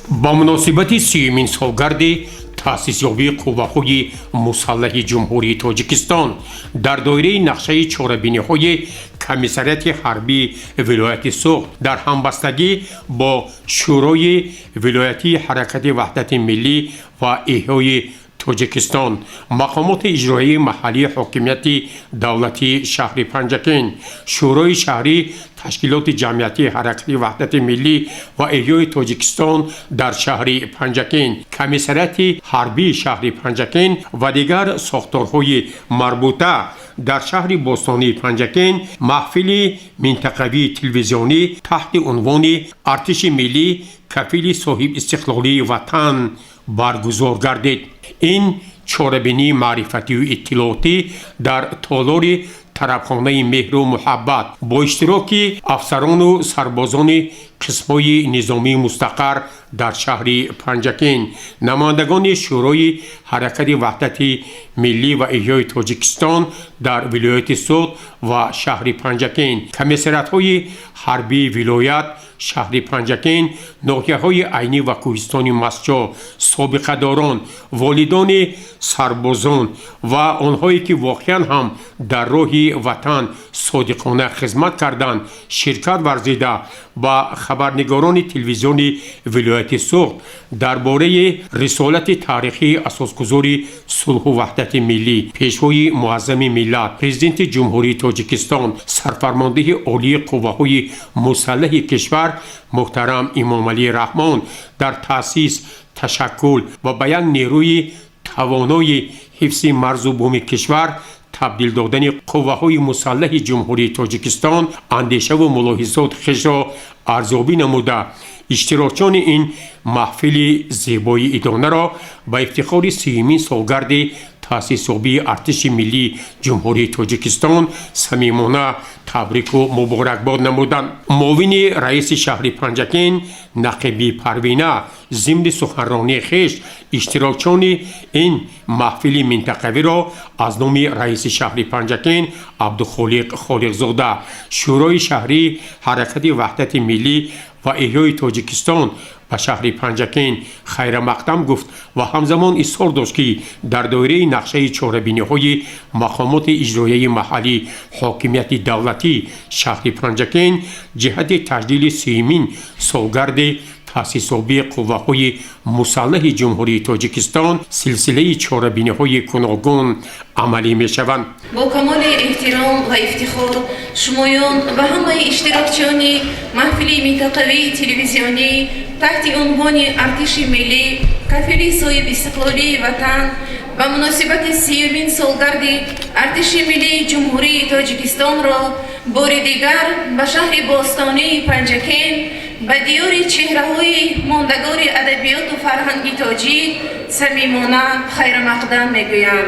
با مناسبت 30مین سالگرد تأسیسیابی قوه‌های مسلح جمهوری تاجیکستان در دایره نقشه چهاربینی‌های کمیسریت حربی ولایت سوخت در همبستگی با شورای ولایتی حرکت وحدت ملی و احیای تاجیکستان، مقامات اجرایی محلی حاکمیت دولتی شهر پنجکین، شورای شهری، تشکیلات جمعیتی حرکت وحدت ملی و احیای تاجیکستان در شهر پنجکین، کمیسریت حربی شهر پنجکین و دیگر ساختارهای مربوطه در شهر باستانی پنجکین محفل منطقوی تلویزیونی تحت عنوان ارتش ملی کفیل صاحب استقلالی وطن برگزار گردید. این چهاربینی معرفتی و اطلاعاتی در تالار طربخانه مهر و محبت با اشتراک افسران و سربازان قسم‌های نظامی مستقر در شهر پنجکین، نمایندگان شورای حرکت وحدت ملی و احیای تاجیکستان در ولایت سوخت و شهر پنجکین، کمیسریت‌های حربی ولایت شهر پنجکین، ناحیه‌های عینی و کوهستان مسجد، سابقه داران، والدان سربازان و آنهایی که واقعا هم در راه وطن صادقانه خدمت کردند شرکت ورزیده و خبرنگاران تلویزیون ولایت سوخت درباره رسالت تاریخی اساسگذار صلح و وحدت ملی، پیشوای معظم ملت، پرزیدنت جمهوری تاجیکستان، سرفرمانده عالی قوه‌های مسلح کشور محترم امام علی رحمان در تأسیس، تشکل و بیان نیروی توانای حفظ مرز و بوم کشور، تبدیل دادن قوه‌های مسلح جمهوری تاجیکستان اندیشه و ملاحظات خویش را ارزیابی نموده اشتراکچیان این محفل زیبای ادانه را با افتخار 30مین سالگرد تأسیسیابی ارتش ملی جمهوری تاجیکستان صمیمانه تبریک و مبارکباد نمودند. معاون رئیس شهر پنجکین نقیبی پروینه ضمن سخنرانی خویش اشتراکچیان این محفل منطقوی را از نام رئیس شهر پنجکین عبدالخالق خالقزاده، شورای شهری حرکت وحدت ملی و احیای تاجیکستان به شهر پنجکین خیر مقدم گفت و همزمان اصرار داشت که در دایره نقشه چهاربینی‌های مقامات اجرایی محلی حاکمیت دولتی شهر پنجکین جهت تجلیل 30مین سالگرد تأسیسیابی قوه‌های مسلح جمهوری تاجیکستان سلسله چهاربینی‌های گوناگون عملی می‌شوند. با کمال احترام و افتخار شمایان و همه اشتراکچیان محفل منطقوی تلویزیونی تحت عنوان ارتش ملی کفیل صاحب استقلالی وطن و مناسبت 30مین سالگرد ارتش ملی جمهوری تاجیکستان را بار دیگر به شهر باستانی پنجکین به دیار چهره‌های ماندگار ادبیات و فرهنگ تاجیک صمیمانه خیر مقدم میگویم.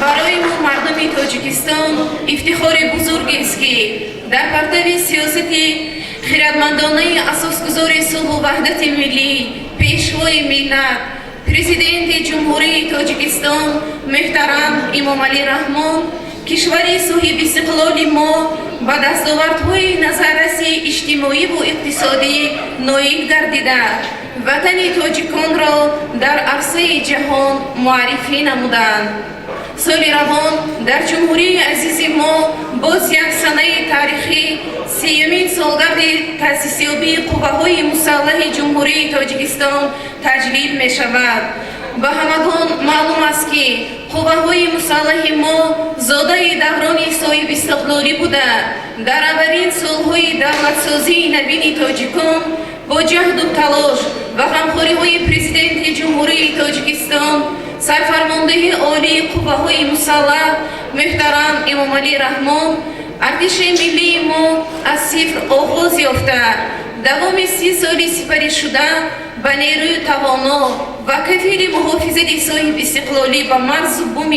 برای ما مردم تاجیکستان افتخار بزرگی است که در پرتو سیاست خردمندانه اساسگذار صلح و وحدت ملی پیشوای ملت پرزیدنت جمهوری تاجیکستان محترم امام علی رحمان کشوری صاحب استقلال ما با دستاوردهای نظررسی اجتماعی و اقتصادی نایل گردیده وطن تاجیکان را در عرصه جهان معرفی نمودند. سال روان در جمهوری عزیز ما باز یک سنه تاریخی 30مین سالگرد تأسیسیابی قوه‌های مسلح جمهوری تاجیکستان تجلیل می شود. به همگان معلوم است که قوه‌های مسلح ما زاده دوران صاحب استقلالی بوده. در اولین سالهای دولتسازی نوین تاجیکان با جهد و تلاش و همکاری‌های پرزیدنت جمهوری تاجیکستان سرفرمانده عالی قوه‌های مسلح محترم امام علی رحمان ارتش ملی ما از صفر آغاز یافته دوام 30 سالی سپری شده به نیروی توانا و کفیل محافظت صاحب استقلالی به مرز و بوم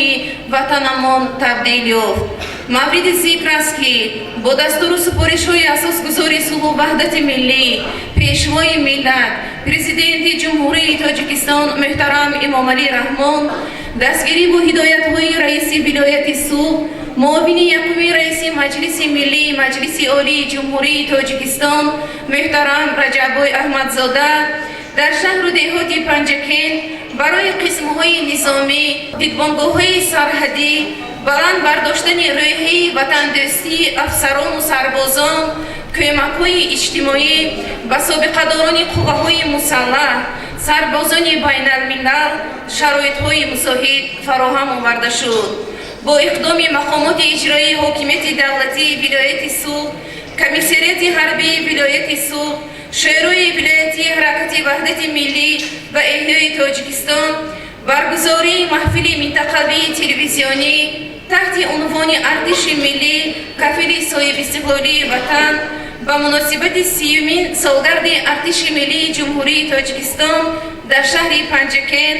وطنمان تبدیل یافت. مورد ذکر است که با دستور و سپارش‌های اساسگذار صلح و وحدت ملی پیشوای ملت پرزیدنت جمهوری تاجیکستان محترم امام علی رحمان دستگیری با هدایت‌های رئیس ولایت سوخت معاون یکمی رئیس مجلس ملی مجلس عالی جمهوری تاجیکستان محترم رجب احمدزاده در شهر و دهات پنجکین برای قسم‌های نظامی، دیدبانگاه‌های سرحدی، بلند برداشتن روحی وطندوستی افسران و سربازان، کمک‌های اجتماعی به سابقه‌داران قوه‌های مسلح، سربازان بین الملل شرایط‌های مساعد فراهم آورده شد. با اقدام مقامات اجرایی حاکمیت دولتی ولایت سوق، کمیسریت حربی ولایت سوق، شورای ولایتی حرکت وحدت ملی و احیای تاجیکستان برگزاری محفل منطقوی تلویزیونی تحت عنوان ارتش ملی کفیل صاحب استقلالی وطن به مناسبت 30مین سالگرد ارتش ملی جمهوری تاجیکستان در شهر پنجکین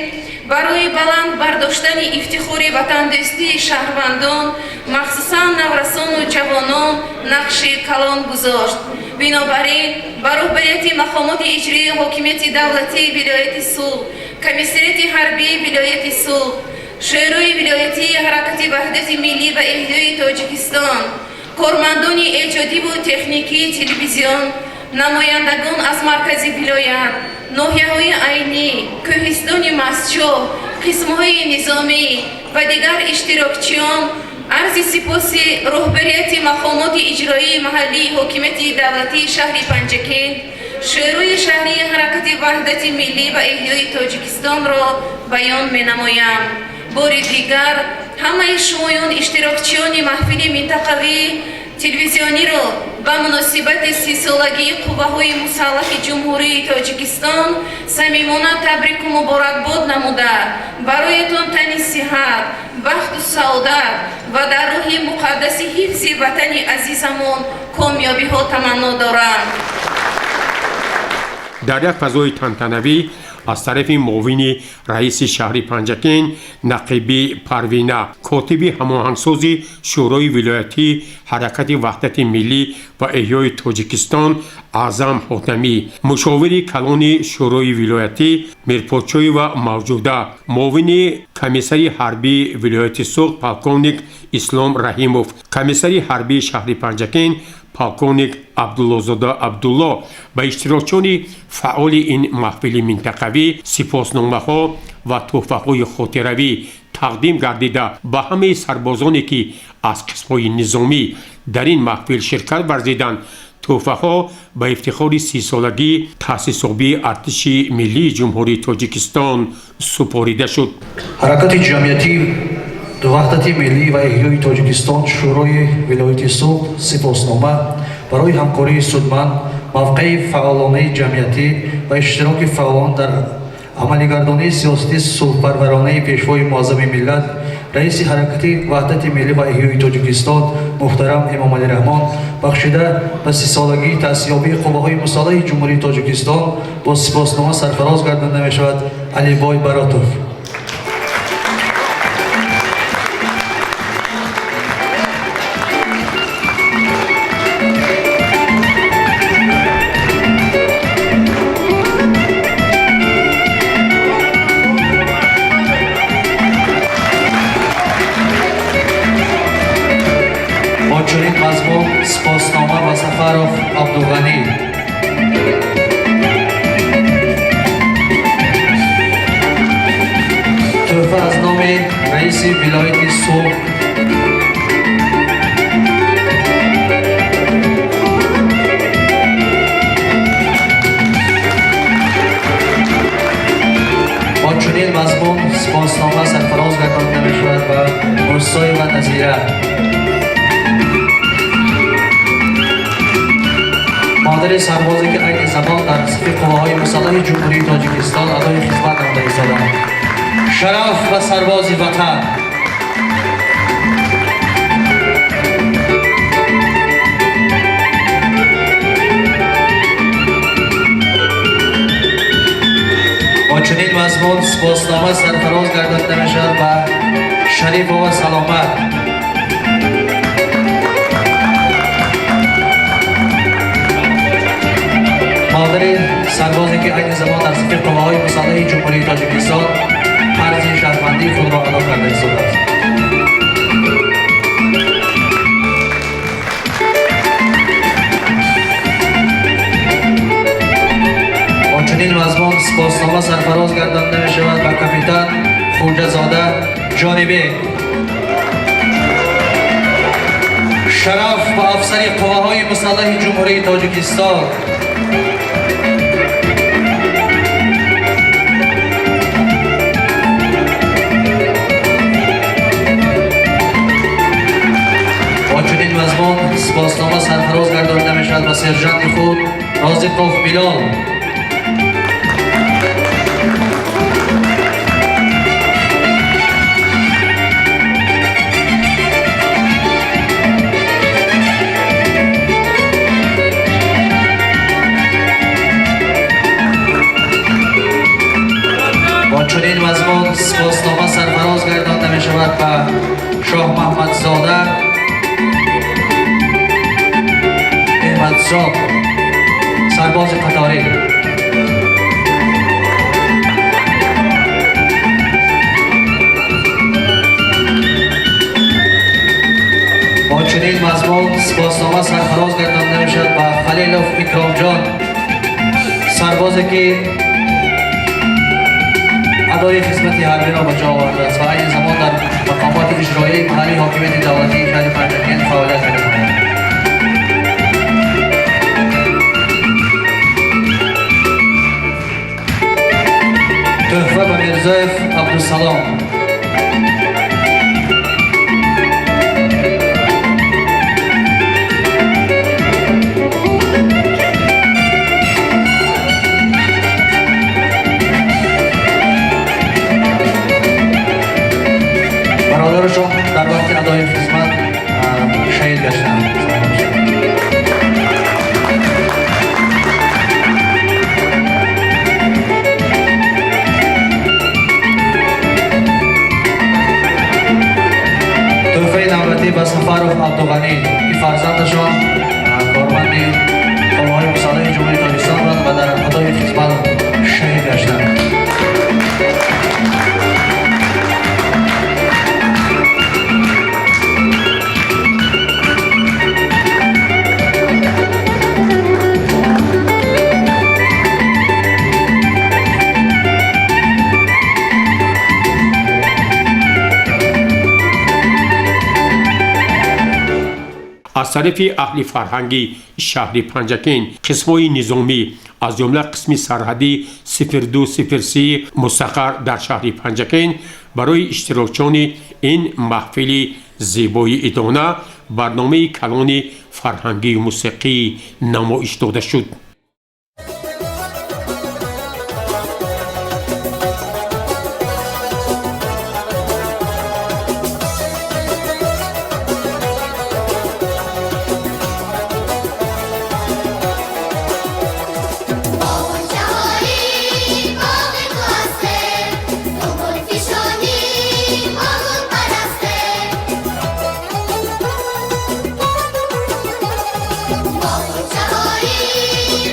برای بلند برداشتن افتخار وطندوستی شهروندان مخصوصا نورسان و جوانان نقش کلان گذاشت. بنابراین با رهبریت مقامات اجرایی حاکمیت دولتی ولایت سوق، کمیسریت حربی ولایت سوق، شورای ولایتی حرکت وحدت ملی و احیای تاجیکستان، کارمندان ایجادی و تکنیکی تلویزیون، نمایندگان از مرکز ولایت، ناحیه‌های عینی، کوهستان مسجد، قسم‌های نظامی و دیگر اشتراکچیان عرض سپاس رهبریت مقامات اجرایی محلی حاکمیت دولتی شهر پنجکین، شورای شهری حرکت وحدت ملی و احیای تاجیکستان را بیان می‌نمایم. بار دیگر همه شمایان اشتراکچیان محفل منطقوی تلویزیونی را به مناسبت 30 سالگی قوه‌های مسلح جمهوری تاجیکستان صمیمانه تبریک و مبارکباد نموده برایتان تن صحت، بخت و سعادت و در راه مقدس حفظ وطن عزیزمون کامیابی‌ها تمنا دارم. در یک فضای تنتنوی از طرف معاون رئیس شهر پنجکین نقیبی پروینه، کاتب هماهنگساز شورای ولایتی حرکت وحدت ملی و احیای تاجیکستان اعظم حاتمی، مشاور کلان شورای ولایتی میرپورچوی و موجوده، معاون کمیسری حربی ولایت سوق پالکونیک اسلام رحیموف، کمیسری حربی شهر پنجکین پالکونیک عبدالله‌زاده عبدالله و اشتراکچیان فعال این محفل منطقوی سپاسنامه‌ها و تحفه‌های خاطروی تقدیم گردیده به همه سربازانی که از قسم‌های نظامی در این محفل شرکت ورزیدند. تحفه‌ها به افتخار 30 سالگی تأسیس‌یابی ارتش ملی جمهوری تاجیکستان سپرده شد. حرکت جمعیتی وحدت ملی و احیای تاجیکستان شورای ولایت سوق سپاسنامه برای همکاری سودمند، موقع فعالانه جمعیتی و اشتراک فعالان در عملیگردانی سیاست صلح‌پرورانه پیشوای معظم ملت رئیس حرکت وحدت ملی و احیای تاجیکستان محترم امام علی رحمان بخشیده به 30 سالگی تأسیس‌یابی قوه‌های مسلح جمهوری تاجیکستان با سپاسنامه سرفراز گردانده می شود. علی بای براتوف. چنین مضمون سپاسنامه و سفرов عبدالغنی تحفه از نام رئیس ولایت سوق با چنین مضمون سپاسنامه سرفراز گردانده می شود و روستای و نظیره مادر سربازی که عین زمان در صف قوه‌های مسلح جمهوری تاجیکستان ادای خدمت نموده ایستادند. شرف و سرباز وطن. با چنین مضمون سپاسنامه سرفراز گردانده می‌شود و شریف و سلامت. مادر سربازی که عین زمان در صف قوه‌های مسلح جمهوری تاجیکستان فرض شهروندی خود را ادا کرده است. چنین مضمون سپاسنامه سرفراز گردانده می شود به کاپیتان خوجه‌زاده جانبی. شرف به افسر قواهای مسلح جمهوری تاجیکستان. با چنین مضمون سپاسنامه سرفراز گردانده می شود به سرژانت خود رازقوف بلال. با چنین مضمون سپاسنامه سرفراز گردانده می شود به شاه محمدزاده احمدزاد سرباز قطاری. با چنین مضمون سپاسنامه سرفراز گردانده می شود به خلیلوف اکرام جان سربازی که ادای خدمت حربی را به جا آورده است و این زمان در مقامات اجرایی محلی حاکمیت دولتی شهر پنجگین فعالیت می‌کند. تحفه به میرزایف عبدالسلام. برادرشون در وقت ادای خدمت شهید گشتند. تحفه نوبتی به سفرов عبدالغنی که فرزندشان کارمند قواهای مسلح جمهوری تاجیکستان بودند و در ادای خدمت شهید گشتند. از طرف اهل فرهنگی شهر پنجکین قسم‌های نظامی از جمله قسم سرحدی 0203 مستقر در شهر پنجکین برای اشتراکچان این محفل زیبای ادانه برنامه کلان فرهنگی و موسیقی نمایش داده شد. Chahari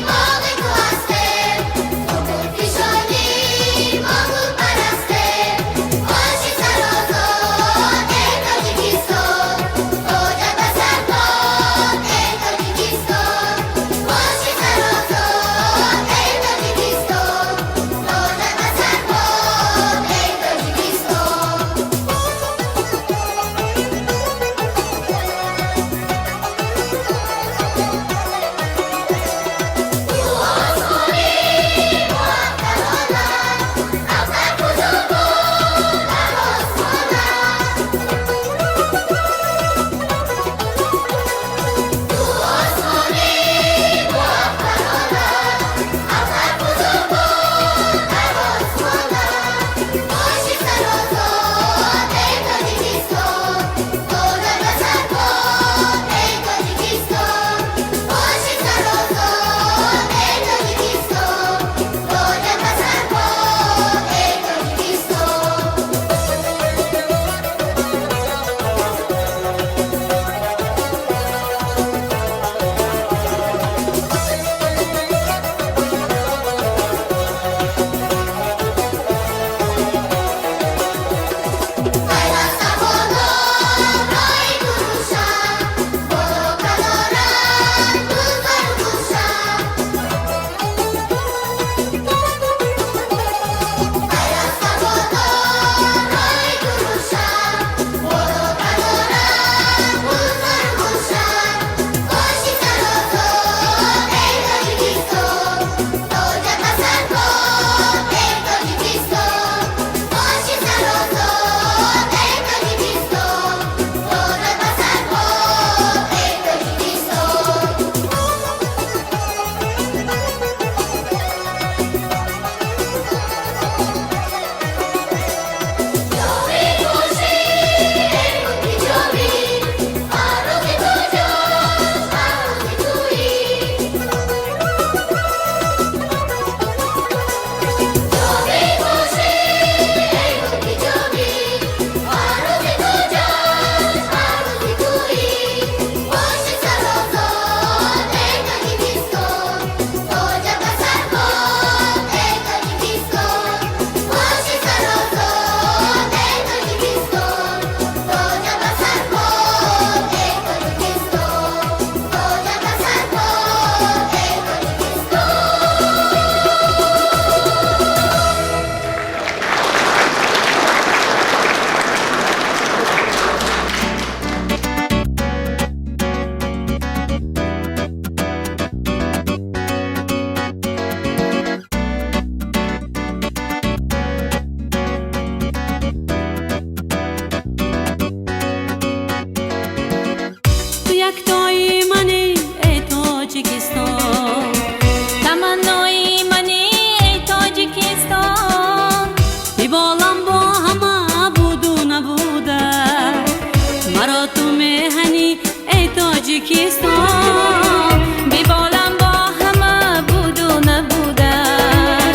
تاجیکستان بیبالم با همه بود و نبودن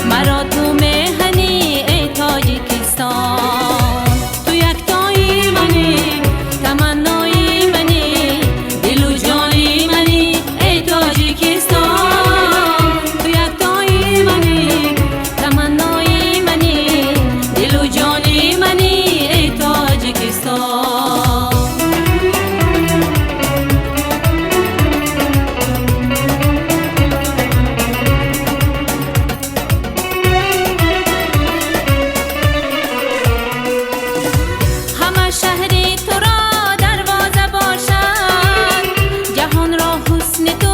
مرا تو مهنی ای تاجیکستان تو یکتایی منی تمنایی منی دل و جانی منی ای تاجیکستان تو یکتایی منی تمنایی منی دل و جانی منی ای تاجیکستان همه شهری تو را دروازه باشد جهان را حسن تو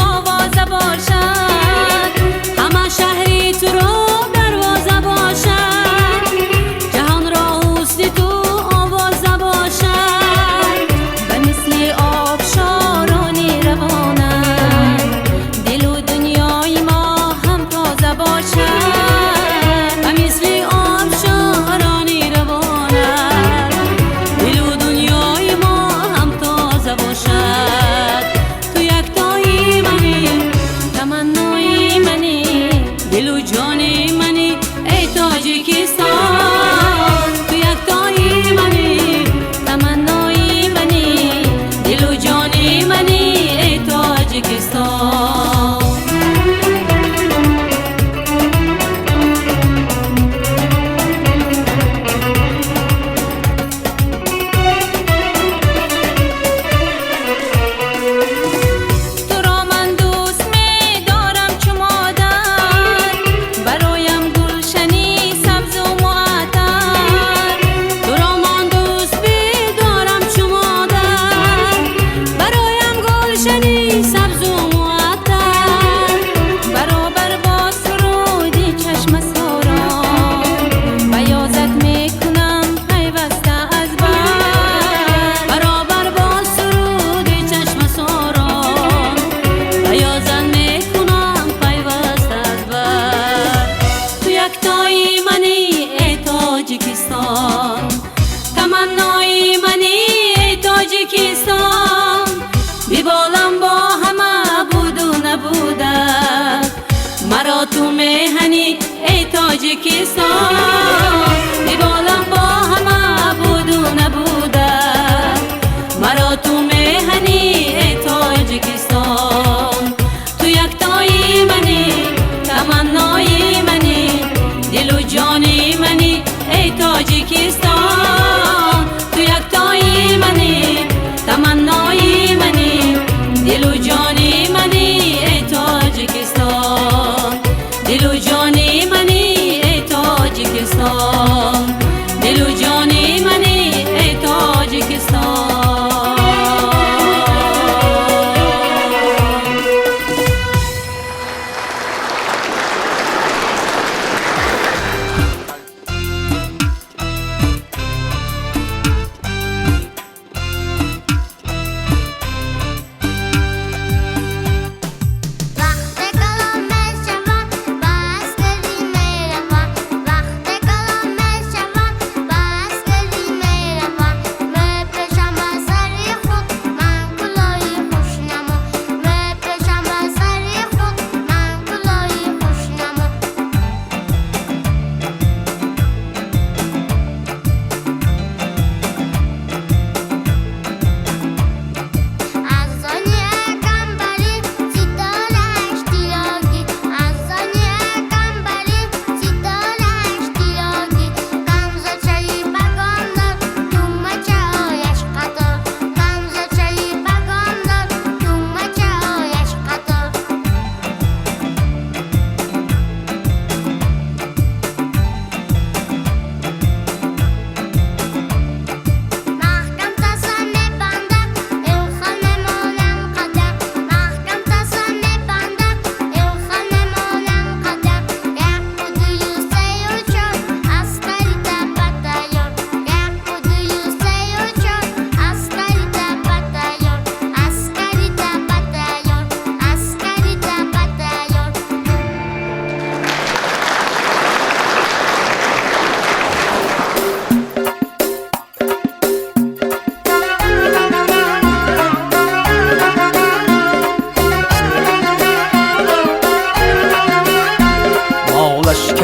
آوازه باشد همه شهری تو را دروازه باشد جهان را حسن تو آوازه باشد به مثل آبشارانی روانند دل و دنیای ما هم تازه باشد به مثل آبشارانی روانند دل و دنیای ما هم تازه باشد تو یکتایی منی تمنای منی دل و جانی منی ای تاجیکستان تو یکتایی منی تمنای منی دل و جانی منی ای تاجیکستان تو را من دوست می دارم چو مادر برایم گلشنی سبز و معطر تو را من دوست می دارم چو مادر برایم گلشنی سبز و معطر برابر با سرودی چشم ساران بیازت می کنم پیوسته از بر برابر با سرودی چشم ساران بیازت می کنم پیوسته از بر تو یکتایی منی ای تاجیکستان تمنای منی ای تاجیکستان بیبالم با همه بود و نبودن مرا تو مهنی ای تاجیکستان بیبالم با همه بود و نبودن مرا تو مهنی ای تاجیکستان تو یکتایی منی تمنای منی دل و جانی منی ای تاجیکستان تو یکتایی منی تمنای منی دل و جانی منی ای تاجیکستان دل و جانی منی ای تاجیکستان دل و جانی منی ای تاجیکستان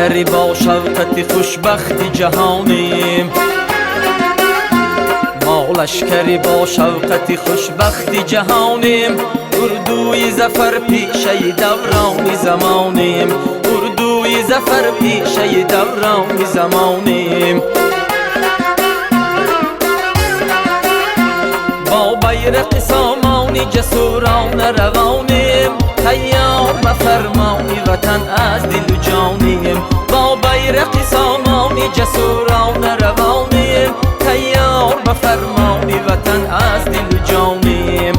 لشکری با شوکت خوشبخت جهانیم، ما لشکری با شوکت خوشبخت جهانیم. اردوی ظفر پیشه دوران زمانیم، اردوی ظفر پیشه دوران زمانیم. با بیرق سامانی جسوران روانیم، تیار به فرمان وطن از دل و جانیم. با بیرق سامانی جسوران روانیم، تیار به فرمان وطن از دل و جانیم.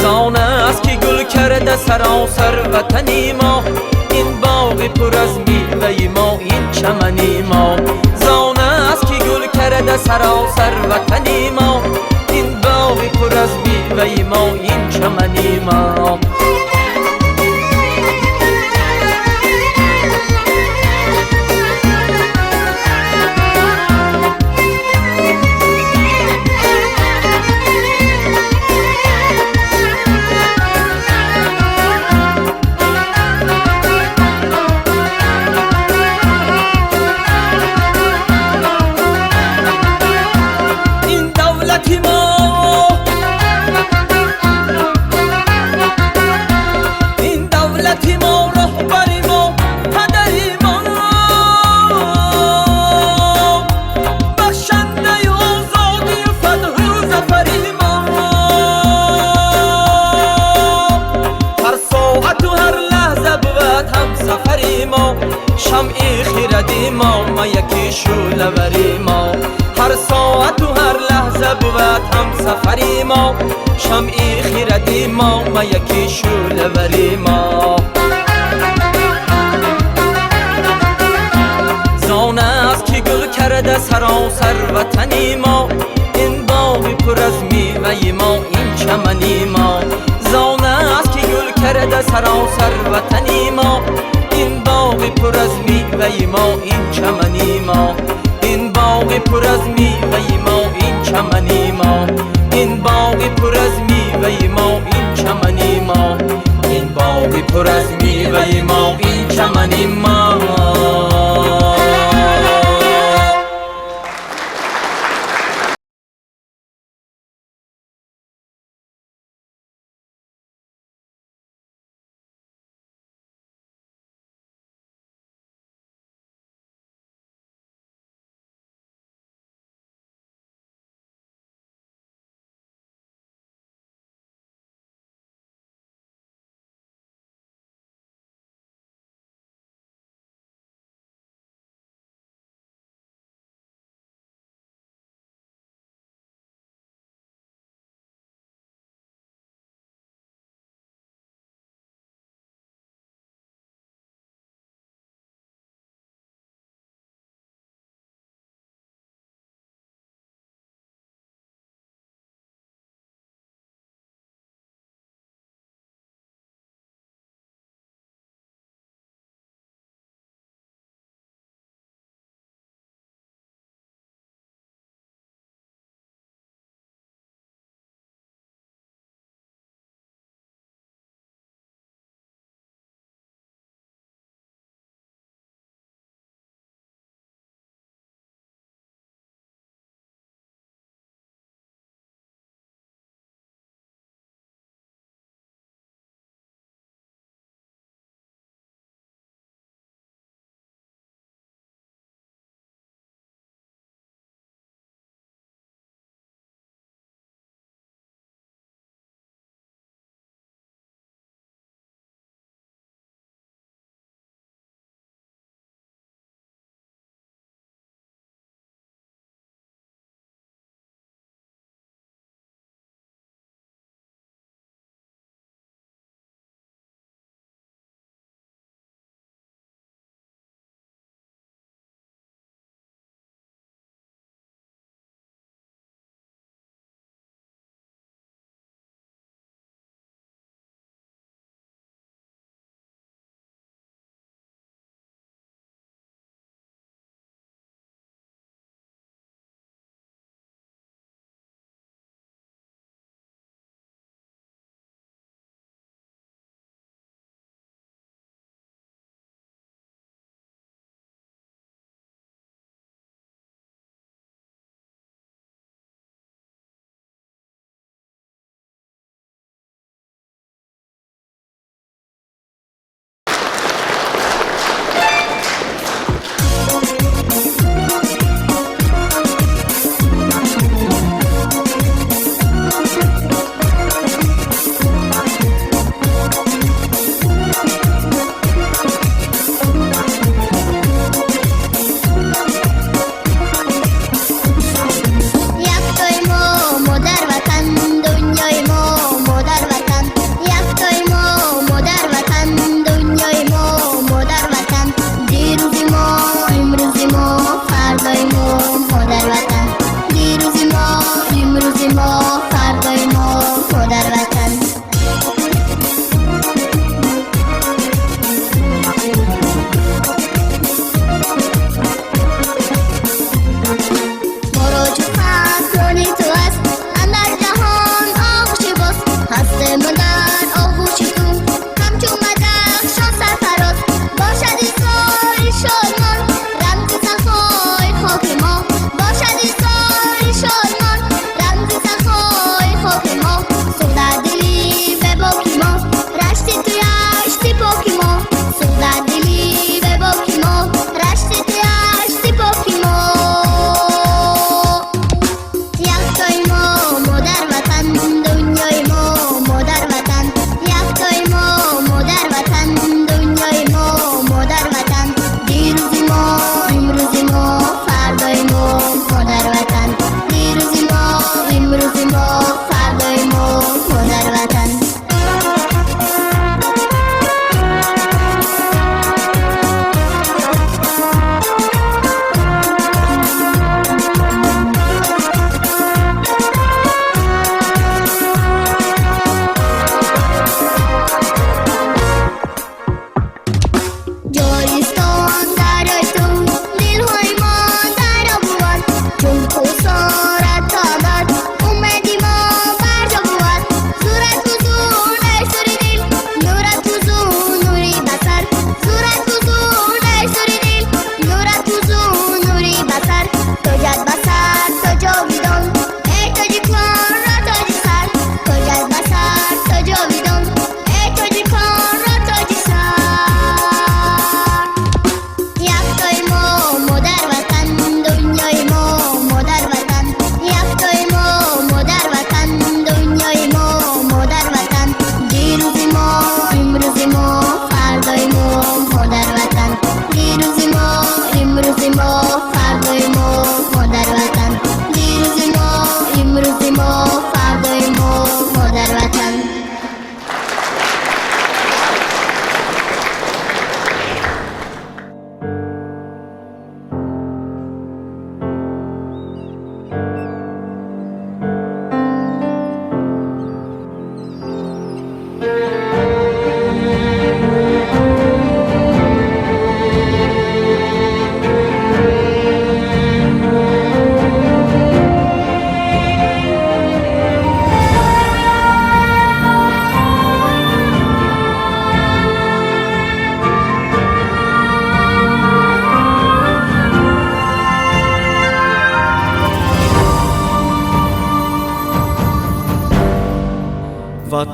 زانه است که گل کرده سراسر وطنی ما، این باغ پر از میوه ما، این چمنی ما. زانه است که گل کرده سراسر وطنی ما، این باغ پر از میوه ما، این چمنی ما. شمعی خیردی ما یکی شولوری ما. هر ساعت و هر لحظه بود هم سفری ما، شمعی خیردی ما یکی شولوری ما. زانه است که گل کرده سراسر وطنی ما، این باغ پر از میوه ما، این چمنی ما. زانه است که گل کرده سراسر وطنی ما، این باغ پر از میوه ما، این چمنی ما. این باغ پر از میوه ما، این چمنی ما. این باغ پر از میوه ما، این چمنی ما. این باغ پر از میوه ما، این چمنی ما.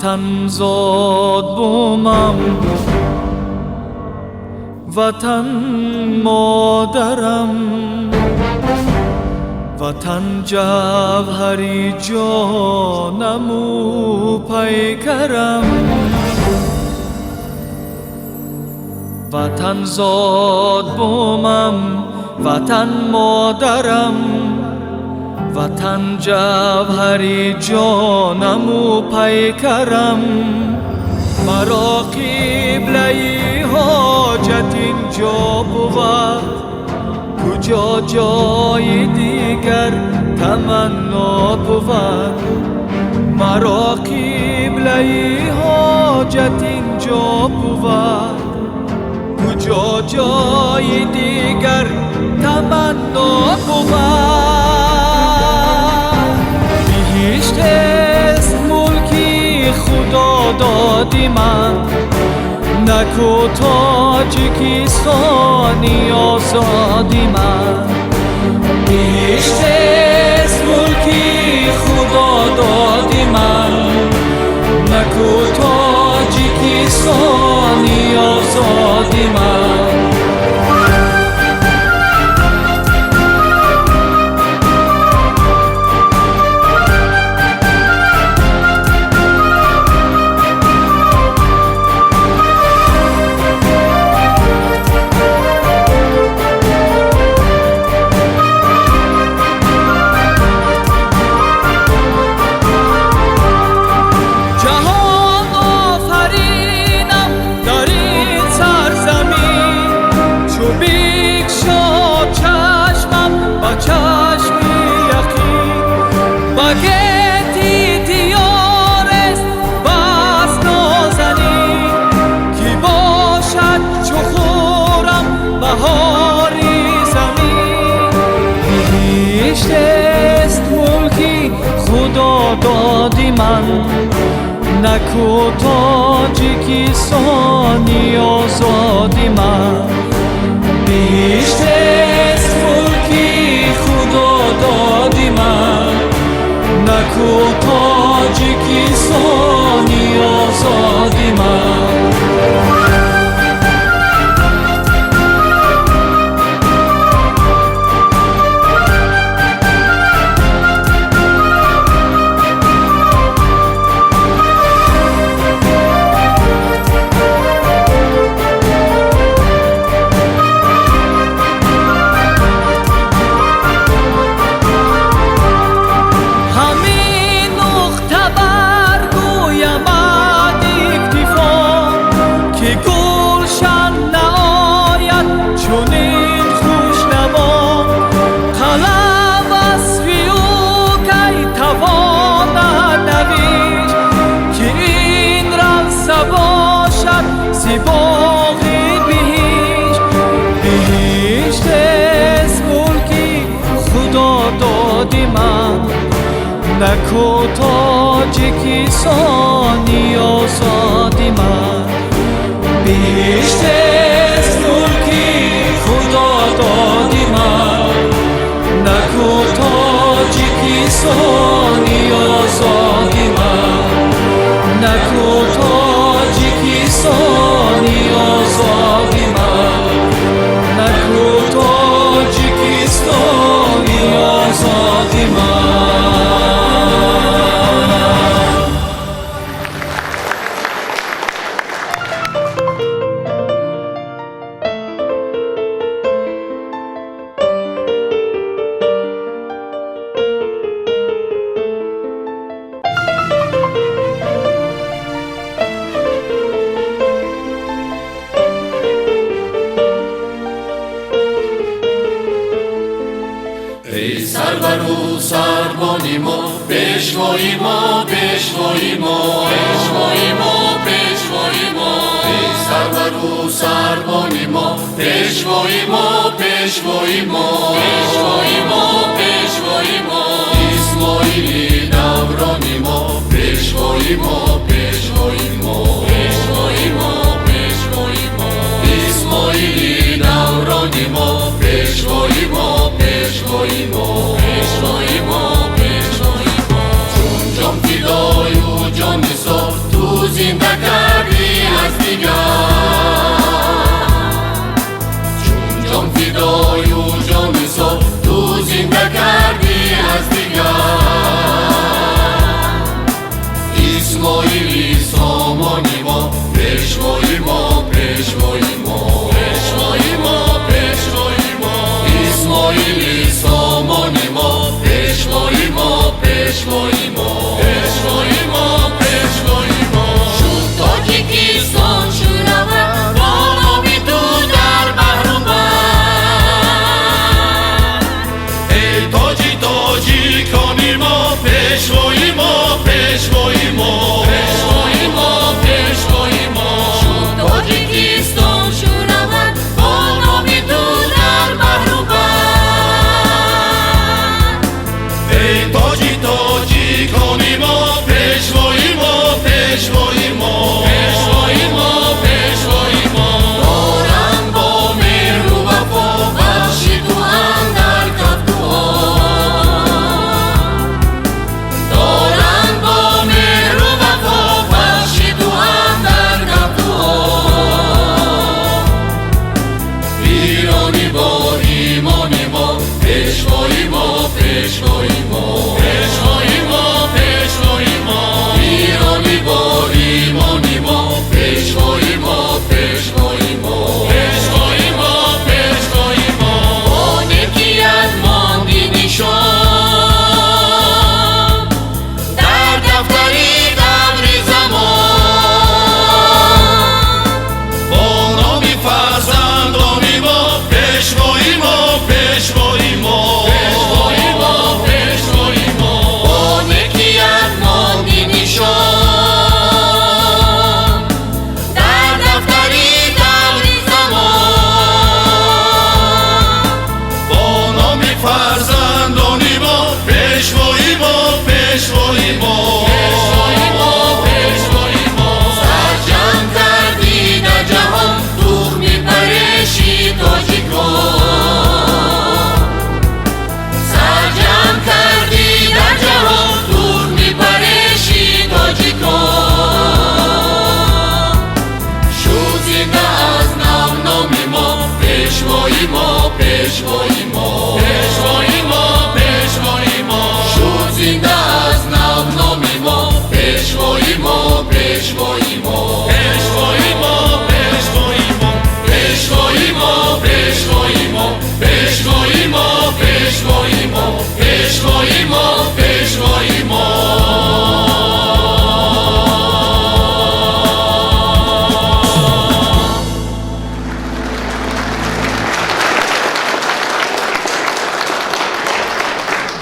وطن زاد بومم وطن مادرم وطن جوهری جانم و پیکرم وطن زاد بومم وطن مادرم وطن جوهری جانم و پیکرم مرا قبله حاجت اینجا بود کجا جای دیگر تمنا بود مرا قبله حاجت اینجا بود کجا جای دیگر تمنا بود بهشت است ملکی خدا دادی من نکو تاجیکستانی آزادی من بهشت است ملکی خدا دادی من نکو تاجیکستانی آزادی من دادی من نکو تاجیکستانی آزادی من بهشت است ملکی خدا دادی من نکو تاجیکستانی آزادی من نکو تاجیکستانی آزادی من بهشت است ملکی خدا دادی من نکو تاجیکستانی آزادی من نکو تاجیکستانی آزادی من نکو تاجیکستانی آزادی من سرورو سربانی ما بشوایی ما بشوایی ما بشوایی ما سروان ما پیشوای ما پیشوای ما پیشوای ما پیشوای ما اسماعیلی دورانی ما پیشوای ما پیشوای ما پیشوای ما پیشوای ما اسماعیلی دورانی ما پیشوای ما پیشوای ما پیشوای ما پیشوای ما چون جان فدای و جان نثار تو زنده کردی از دیگر چون جان فدای و جان نثار تو زنده کردی از دیگر اسماعیلی سامانی ما پیشوای ما پیشوای ما پیشوای ما پیشوای ما اسماعیلی سامانی ما پیشوای ما پیشوای ما پیشوای ما پیشوای ما شد تاجیکستان شورابه با نامی تو در بحر و بر ای تاجی تاجیکانی ما پیشوای ما پیشوای ما پیشوای ما پیشوای ما شد تاجیکستان شورابه با نامی تو در بحر و بر ای تاجی تاجیکانی ما پیشوای ما پیشوای ما پیشوای ما پیشوای ما دارن با مهر و وفا بخشی تو اندر کف دعا دارن با مهر و وفا بخشی تو اندر کف دعا ایرانی با ایمان ما پیشوای ما پیشوای ما پیشوای ما پیشوای ما ایرانی با ایمان ما پیشوای ما پیشوای ما پیشوای ما پیشوای ما با نکیت ماندی نشان در دفتری دور زمان با نامی فرزندانی ما پیشوای ما پیشوای ما پیشوای ما پیشوای ما با نکیت ماندی نشان در دفتری دور زمان با نامی فرزندانی ما پیشوای ما پیشوای ما پیشوای ما پیشوای ما سرجم کردی در جهان تخمی پریشی تاجیکان سرجم کردی در جهان تخمی پریشی تاجیکان شد زنده از نام نامی ما پیشوای ما پیشوای ما پیشوای ما پیشوای ما شد زنده از نام نامی ما پیشوای ما پیشوای ما پیشوای ما پیشوای ما پیشوای ما پیشوای ما پیشوای ما پیشوای ما پیشوای ما پیشوای ما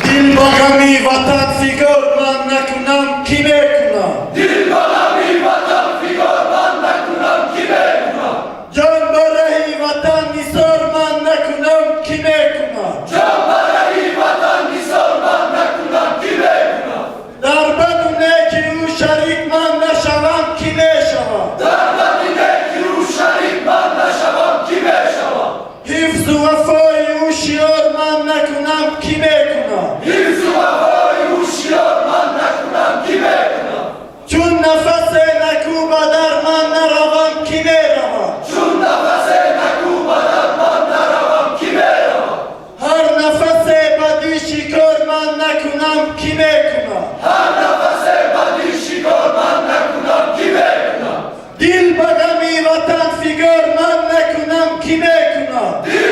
دل با غمی وطن فیگار من نکنم کی میکنم دل با غمی وطن فیگار من نکنم کی میکنم جان با رهی وطن نثار من نکنم کی میکنم جان برای وطن نثار من نکنم کی میکنم در بد و نیکی او شریک من نشوم کی میشوم در بد و نیکی او شریک من نشوم کی میشوم حفظ و وفای او شیار من نکنم کی میکنم حفظ و وفای او شیار من نکنم کی میکنم چون نفس نکو بدر من نروم کی میروم چون نفس نکو بدر من نروم کی میروم هر نفس بدی شکار من نکنم کی میکنم هر نفس بدی شکار من نکنم کی میکنم دل با غمی وطن فیگار من نکنم کی میکنم دل